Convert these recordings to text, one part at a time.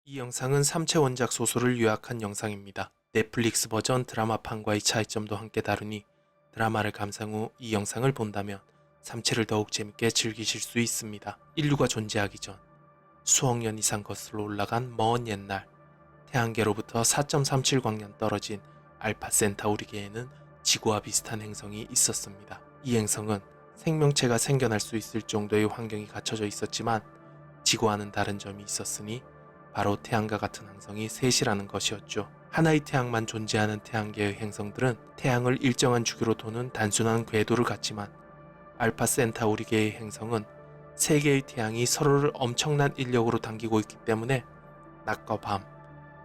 이 영상은 삼체 원작 소설을 요약한 영상입니다. 넷플릭스 버전 드라마판과의 차이점도 함께 다루니 드라마를 감상 후 이 영상을 본다면 삼체를 더욱 재밌게 즐기실 수 있습니다. 인류가 존재하기 전 수억 년 이상 거슬러 올라간 먼 옛날 태양계로부터 4.37광년 떨어진 알파 센타우리계에는 지구와 비슷한 행성이 있었습니다. 이 행성은 생명체가 생겨날 수 있을 정도의 환경이 갖춰져 있었지만 지구와는 다른 점이 있었으니 바로 태양과 같은 행성이 셋이라는 것이었죠. 하나의 태양만 존재하는 태양계의 행성들은 태양을 일정한 주기로 도는 단순한 궤도를 갖지만 알파 센타우리계의 행성은 세 개의 태양이 서로를 엄청난 인력으로 당기고 있기 때문에 낮과 밤,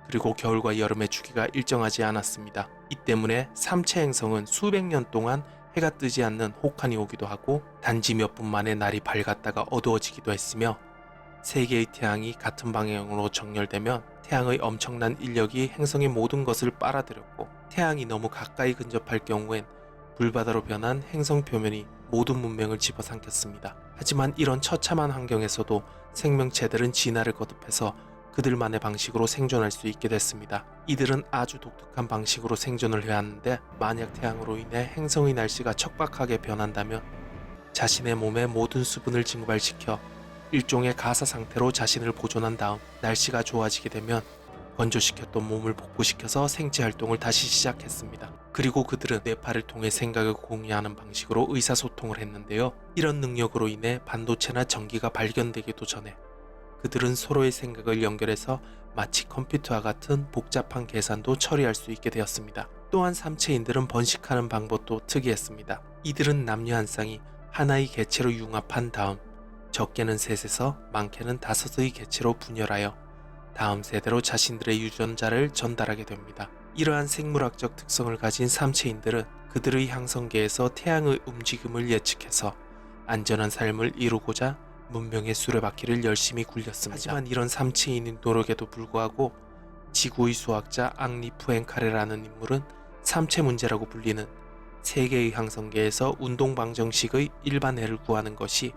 그리고 겨울과 여름의 주기가 일정하지 않았습니다. 이 때문에 삼체 행성은 수백 년 동안 해가 뜨지 않는 혹한이 오기도 하고 단지 몇 분 만에 날이 밝았다가 어두워지기도 했으며 세 개의 태양이 같은 방향으로 정렬되면 태양의 엄청난 인력이 행성의 모든 것을 빨아들였고 태양이 너무 가까이 근접할 경우엔 불바다로 변한 행성 표면이 모든 문명을 집어삼켰습니다. 하지만 이런 처참한 환경에서도 생명체들은 진화를 거듭해서 그들만의 방식으로 생존할 수 있게 됐습니다. 이들은 아주 독특한 방식으로 생존을 해왔는데 만약 태양으로 인해 행성의 날씨가 척박하게 변한다면 자신의 몸의 모든 수분을 증발시켜 일종의 가사 상태로 자신을 보존한 다음 날씨가 좋아지게 되면 건조시켰던 몸을 복구시켜서 생체 활동을 다시 시작했습니다. 그리고 그들은 뇌파를 통해 생각을 공유하는 방식으로 의사소통을 했는데요. 이런 능력으로 인해 반도체나 전기가 발견되기도 전에 그들은 서로의 생각을 연결해서 마치 컴퓨터와 같은 복잡한 계산도 처리할 수 있게 되었습니다. 또한 삼체인들은 번식하는 방법도 특이했습니다. 이들은 남녀 한 쌍이 하나의 개체로 융합한 다음 적게는 셋에서 많게는 5의 개체로 분열하여 다음 세대로 자신들의 유전자를 전달하게 됩니다. 이러한 생물학적 특성을 가진 삼체인들은 그들의 향성계에서 태양의 움직임을 예측해서 안전한 삶을 이루고자 문명의 수레바퀴를 열심히 굴렸습니다. 하지만 이런 삼체인의 노력에도 불구하고 지구의 수학자 앙리 푸엥카레라는 인물은 삼체 문제라고 불리는 세계의 향성계에서 운동방정식의 일반해를 구하는 것이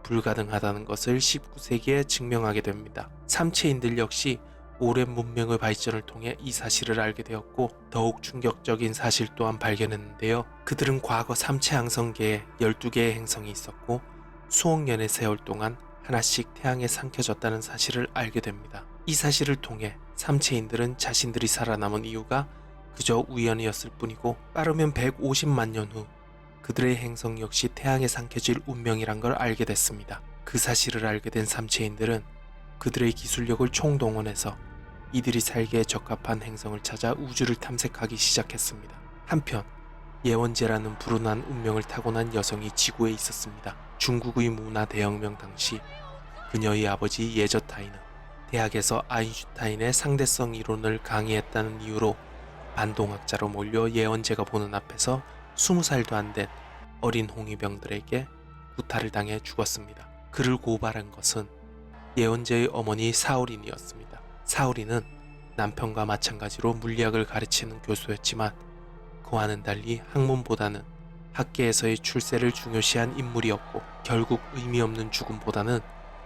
불가능하다는 것을 19세기에 증명하게 됩니다. 삼체인들 역시 오랜 문명의 발전을 통해 이 사실을 알게 되었고 더욱 충격적인 사실 또한 발견했는데요. 그들은 과거 삼체 항성계에 12개의 행성이 있었고 수억 년의 세월 동안 하나씩 태양에 삼켜졌다는 사실을 알게 됩니다. 이 사실을 통해 삼체인들은 자신들이 살아남은 이유가 그저 우연이었을 뿐이고 빠르면 150만 년 후 그들의 행성 역시 태양에 삼켜질 운명이란 걸 알게 됐습니다. 그 사실을 알게 된 삼체인들은 그들의 기술력을 총동원해서 이들이 살기에 적합한 행성을 찾아 우주를 탐색하기 시작했습니다. 한편 예원제라는 불운한 운명을 타고난 여성이 지구에 있었습니다. 중국의 문화 대혁명 당시 그녀의 아버지 예저타이는 대학에서 아인슈타인의 상대성 이론을 강의했다는 이유로 반동학자로 몰려 예원제가 보는 앞에서 20살도 안 된 어린 홍위병들에게 구타를 당해 죽었습니다. 그를 고발한 것은 예원제의 어머니 사오린이었습니다. 사오린은 남편과 마찬가지로 물리학을 가르치는 교수였지만 그와는 달리 학문보다는 학계에서의 출세를 중요시한 인물이었고 결국 의미 없는 죽음보다는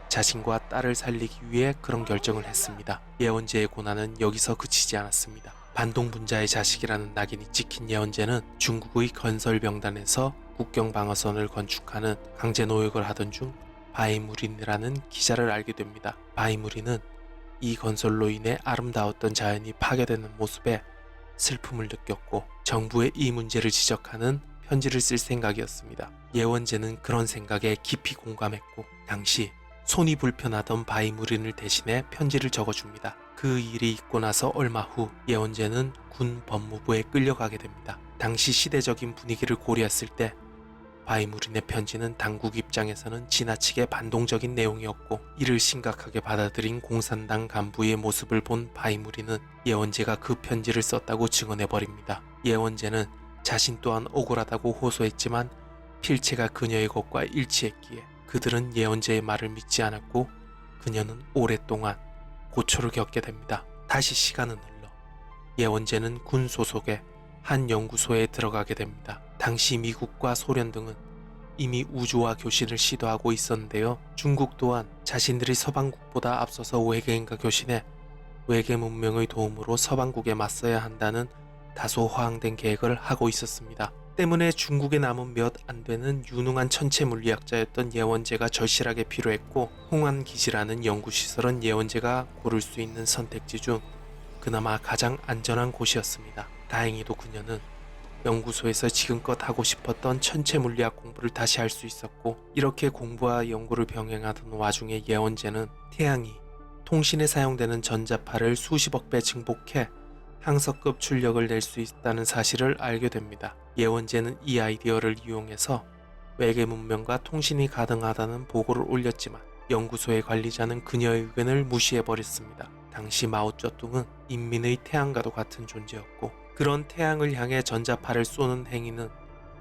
자신과 딸을 살리기 위해 그런 결정을 했습니다. 예원제의 고난은 여기서 그치지 않았습니다. 반동분자의 자식이라는 낙인이 찍힌 예원제는 중국의 건설병단에서 국경방어선을 건축하는 강제노역을 하던 중 바이무린이라는 기자를 알게 됩니다. 바이무린은 이 건설로 인해 아름다웠던 자연이 파괴되는 모습에 슬픔을 느꼈고 정부의 이 문제를 지적하는 편지를 쓸 생각이었습니다. 예원제는 그런 생각에 깊이 공감했고 당시 손이 불편하던 바이무린을 대신해 편지를 적어줍니다. 그 일이 있고 나서 얼마 후 예원제는 군 법무부에 끌려가게 됩니다. 당시 시대적인 분위기를 고려했을 때 바이무린의 편지는 당국 입장에서는 지나치게 반동적인 내용이었고 이를 심각하게 받아들인 공산당 간부의 모습을 본 바이무린은 예원제가 그 편지를 썼다고 증언해버립니다. 예원제는 자신 또한 억울하다고 호소했지만 필체가 그녀의 것과 일치했기에 그들은 예원제의 말을 믿지 않았고 그녀는 오랫동안 고초를 겪게 됩니다. 다시 시간은 흘러 예원제는 군 소속의 한 연구소에 들어가게 됩니다. 당시 미국과 소련 등은 이미 우주화 교신을 시도하고 있었는데요. 중국 또한 자신들이 서방국보다 앞서서 외계인과 교신해 외계 문명의 도움으로 서방국에 맞서야 한다는 다소 허황된 계획을 하고 있었습니다. 때문에 중국에 남은 몇 안 되는 유능한 천체 물리학자였던 예원재가 절실하게 필요했고, 홍안기지라는 연구시설은 예원재가 고를 수 있는 선택지 중 그나마 가장 안전한 곳이었습니다. 다행히도 그녀는 연구소에서 지금껏 하고 싶었던 천체 물리학 공부를 다시 할 수 있었고, 이렇게 공부와 연구를 병행하던 와중에 예원재는 태양이 통신에 사용되는 전자파를 수십억 배 증폭해 항서급 출력을 낼 수 있다는 사실을 알게 됩니다. 예원재는 이 아이디어를 이용해서 외계 문명과 통신이 가능하다는 보고를 올렸지만 연구소의 관리자는 그녀의 의견을 무시해버렸습니다. 당시 마오쩌둥은 인민의 태양과도 같은 존재였고, 그런 태양을 향해 전자파를 쏘는 행위는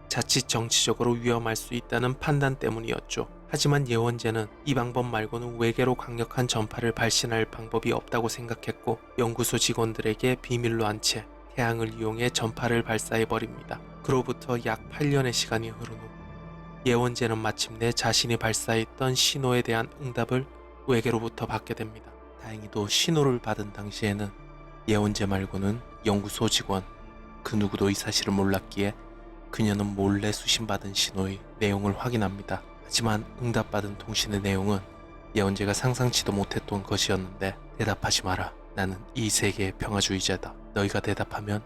자칫 정치적으로 위험할 수 있다는 판단 때문이었죠. 하지만 예원재는 이 방법 말고는 외계로 강력한 전파를 발신할 방법이 없다고 생각했고, 연구소 직원들에게 비밀로 한 채 태양을 이용해 전파를 발사해버립니다. 그로부터 약 8년의 시간이 흐른 후 예원재는 마침내 자신이 발사했던 신호에 대한 응답을 외계로부터 받게 됩니다. 다행히도 신호를 받은 당시에는 예원재 말고는 연구소 직원 그 누구도 이 사실을 몰랐기에 그녀는 몰래 수신받은 신호의 내용을 확인합니다. 하지만 응답받은 통신의 내용은 예원재가 상상치도 못했던 것이었는데, 대답하지 마라. 나는 이 세계의 평화주의자다. 너희가 대답하면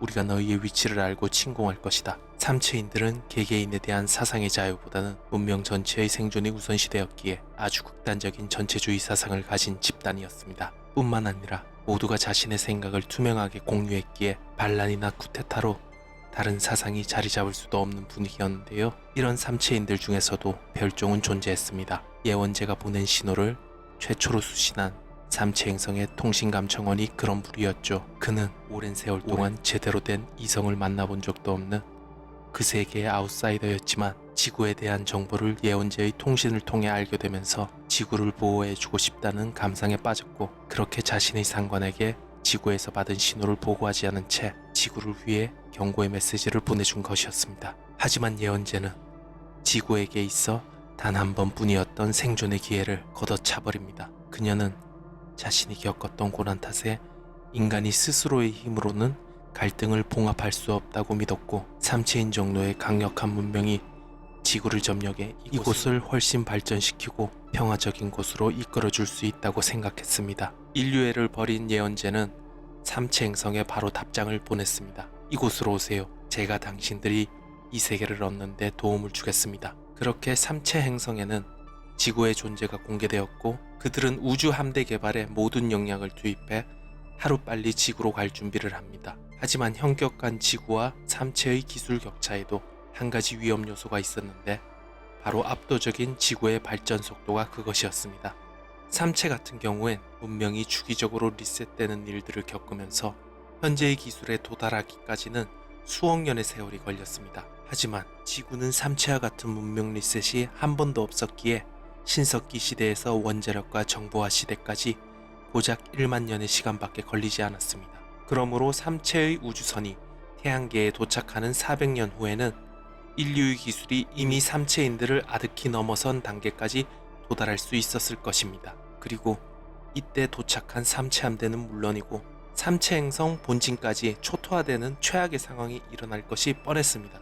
우리가 너희의 위치를 알고 침공할 것이다. 삼체인들은 개개인에 대한 사상의 자유보다는 문명 전체의 생존이 우선시되었기에 아주 극단적인 전체주의 사상을 가진 집단이었습니다. 뿐만 아니라 모두가 자신의 생각을 투명하게 공유했기에 반란이나 쿠데타로 다른 사상이 자리 잡을 수도 없는 분위기였는데요. 이런 삼체인들 중에서도 별종은 존재했습니다. 예원재가 보낸 신호를 최초로 수신한 삼체행성의 통신감청원이 그런 부류였죠. 그는 오랜 세월 동안 제대로 된 이성을 만나본 적도 없는 그 세계의 아웃사이더였지만, 지구에 대한 정보를 예원재의 통신을 통해 알게 되면서 지구를 보호해주고 싶다는 감상에 빠졌고, 그렇게 자신의 상관에게 지구에서 받은 신호를 보고하지 않은 채 지구를 위해 경고의 메시지를 보내준 것이었습니다. 하지만 예원재는 지구에게 있어 단 한 번뿐이었던 생존의 기회를 걷어차버립니다. 그녀는 자신이 겪었던 고난 탓에 인간이 스스로의 힘으로는 갈등을 봉합할 수 없다고 믿었고, 삼체인 정도의 강력한 문명이 지구를 점령해 이곳을 훨씬 발전시키고 평화적인 곳으로 이끌어줄 수 있다고 생각했습니다. 인류애를 벌인 예언재는 삼체 행성에 바로 답장을 보냈습니다. 이곳으로 오세요. 제가 당신들이 이 세계를 얻는 데 도움을 주겠습니다. 그렇게 삼체 행성에는 지구의 존재가 공개되었고, 그들은 우주 함대 개발에 모든 역량을 투입해 하루빨리 지구로 갈 준비를 합니다. 하지만 현격한 지구와 삼체의 기술 격차에도 한 가지 위험 요소가 있었는데, 바로 압도적인 지구의 발전 속도가 그것이었습니다. 삼체 같은 경우엔 문명이 주기적으로 리셋되는 일들을 겪으면서 현재의 기술에 도달하기까지는 수억 년의 세월이 걸렸습니다. 하지만 지구는 삼체와 같은 문명 리셋이 한 번도 없었기에 신석기 시대에서 원자력과 정보화 시대까지 고작 1만 년의 시간밖에 걸리지 않았습니다. 그러므로 삼체의 우주선이 태양계에 도착하는 400년 후에는 인류의 기술이 이미 삼체인들을 아득히 넘어선 단계까지 도달할 수 있었을 것입니다. 그리고 이때 도착한 삼체 함대는 물론이고 삼체 행성 본진까지 초토화되는 최악의 상황이 일어날 것이 뻔했습니다.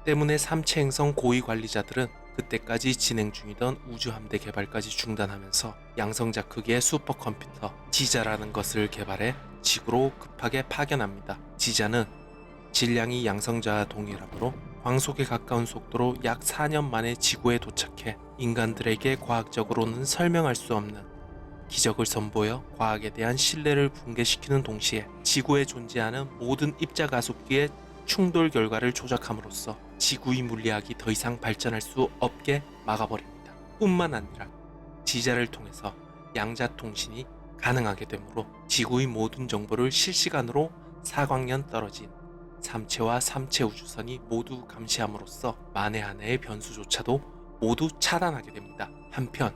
때문에 삼체 행성 고위 관리자들은 그때까지 진행 중이던 우주 함대 개발까지 중단하면서 양성자 크기의 슈퍼컴퓨터 지자라는 것을 개발해 지구로 급하게 파견합니다. 지자는 질량이 양성자와 동일하므로 광속에 가까운 속도로 약 4년 만에 지구에 도착해 인간들에게 과학적으로는 설명할 수 없는 기적을 선보여 과학에 대한 신뢰를 붕괴시키는 동시에 지구에 존재하는 모든 입자 가속기의 충돌 결과를 조작함으로써 지구의 물리학이 더 이상 발전할 수 없게 막아버립니다. 뿐만 아니라 지자를 통해서 양자 통신이 가능하게 되므로 지구의 모든 정보를 실시간으로 4광년 떨어진 삼체와 삼체 우주선이 모두 감시함으로써 만에 하나의 변수조차도 모두 차단하게 됩니다. 한편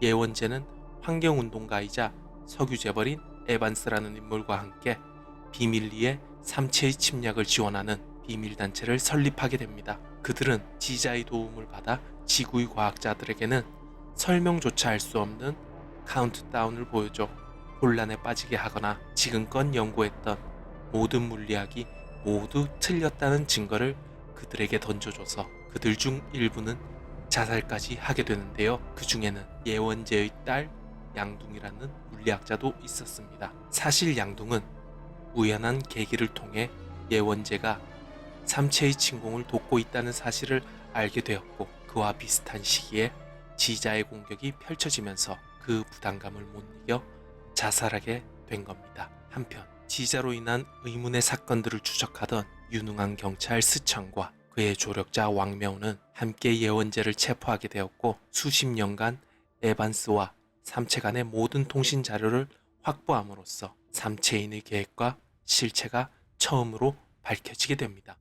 예원재는 환경운동가이자 석유재벌인 에반스라는 인물과 함께 비밀리에 삼체의 침략을 지원하는 비밀단체를 설립하게 됩니다. 그들은 지자의 도움을 받아 지구의 과학자들에게는 설명조차 할 수 없는 카운트다운을 보여줘 혼란에 빠지게 하거나 지금껏 연구했던 모든 물리학이 모두 틀렸다는 증거를 그들에게 던져줘서 그들 중 일부는 자살까지 하게 되는데요. 그 중에는 예원제의 딸 양둥이라는 물리학자도 있었습니다. 사실 양둥은 우연한 계기를 통해 예원제가 삼체의 침공을 돕고 있다는 사실을 알게 되었고, 그와 비슷한 시기에 지자의 공격이 펼쳐지면서 그 부담감을 못 이겨 자살하게 된 겁니다. 한편 지자로 인한 의문의 사건들을 추적하던 유능한 경찰 스창과 그의 조력자 왕명우는 함께 예원제를 체포하게 되었고, 수십 년간 에반스와 삼체 간의 모든 통신 자료를 확보함으로써 삼체인의 계획과 실체가 처음으로 밝혀지게 됩니다.